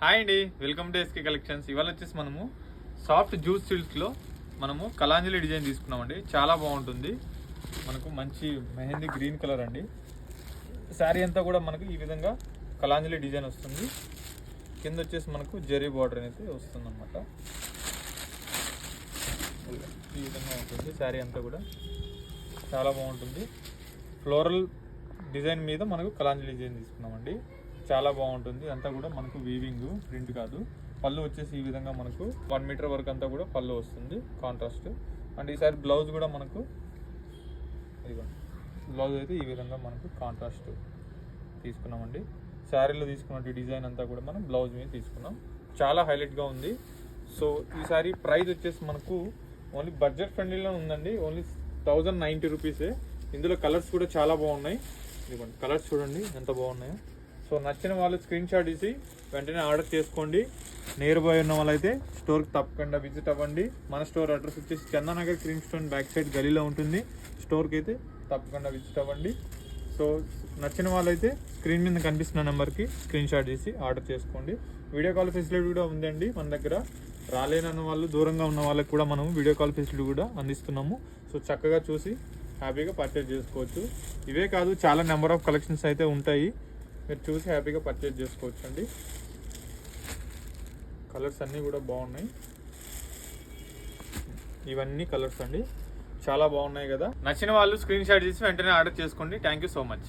Hi అండి, welcome to SK collections. ఇవాళ వచ్చేసి మనము సాఫ్ట్ జ్యూస్ సిల్క్లో మనము కలాంజలి డిజైన్ తీసుకున్నామండి. చాలా బాగుంటుంది. మనకు మంచి మెహందీ గ్రీన్ కలర్ అండి. శారీ అంతా కూడా మనకు ఈ విధంగా కలాంజలి డిజైన్ వస్తుంది. కింద వచ్చేసి మనకు జరీ బార్డర్ అనేది వస్తుంది అన్నమాట. ఈ విధంగా ఉంటుంది శారీ అంతా కూడా చాలా బాగుంటుంది. ఫ్లోరల్ డిజైన్ మీద మనకు కలాంజలి డిజైన్ తీసుకున్నామండి. చాలా బాగుంటుంది. అంతా కూడా మనకు వీవింగ్ ప్రింట్ కాదు. పళ్ళు వచ్చేసి ఈ విధంగా మనకు 1 మీటర్ వరకు అంతా కూడా పళ్ళు వస్తుంది కాంట్రాస్ట్. అండ్ ఈసారి బ్లౌజ్ కూడా మనకు బ్లౌజ్ అయితే ఈ విధంగా మనకు కాంట్రాస్ట్ తీసుకున్నామండి. శారీలో తీసుకున్న డిజైన్ అంతా కూడా మనం బ్లౌజ్ మీద తీసుకున్నాం. చాలా హైలైట్గా ఉంది. సో ఈ సారీ ప్రైస్ వచ్చేసి మనకు ఓన్లీ బడ్జెట్ ఫ్రెండ్లీలో ఉందండి. ఓన్లీ 1090 రూపీసే. ఇందులో కలర్స్ కూడా చాలా బాగున్నాయి. ఇదిగోండి కలర్స్ చూడండి ఎంత బాగున్నాయో. సో నచ్చిన వాళ్ళు స్క్రీన్ షాట్ తీసి వెంటనే ఆర్డర్ చేసుకోండి. నియర్ బై ఉన్న వాళ్ళైతే స్టోర్కి తప్పకుండా విజిట్ అవ్వండి. మన స్టోర్ అడ్రస్ వచ్చేసి Chandanagar Cream Stone back side గలీలో ఉంటుంది. స్టోర్కి అయితే తప్పకుండా విజిట్ అవ్వండి. సో నచ్చిన వాళ్ళైతే స్క్రీన్ మీద కనిపిస్తున్న నెంబర్కి స్క్రీన్ షాట్ తీసి ఆర్డర్ చేసుకోండి. వీడియో కాల్ ఫెసిలిటీ కూడా ఉందండి మన దగ్గర. రాలేనన్న వాళ్ళు, దూరంగా ఉన్న వాళ్ళకి కూడా మనం వీడియో కాల్ ఫెసిలిటీ కూడా అందిస్తున్నాము. సో చక్కగా చూసి హ్యాపీగా పర్చేజ్ చేసుకోవచ్చు. ఇవే కాదు, చాలా నెంబర్ ఆఫ్ కలెక్షన్స్ అయితే ఉంటాయి. మీరు చూసి హ్యాపీగా పర్చేజ్ చేసుకోవచ్చు అండి. కలర్స్ అన్నీ కూడా బాగున్నాయి. ఇవన్నీ కలర్స్ అండి, చాలా బాగున్నాయి కదా. నచ్చిన వాళ్ళు స్క్రీన్ షాట్ చేసి వెంటనే ఆర్డర్ చేసుకోండి. Thank you so much.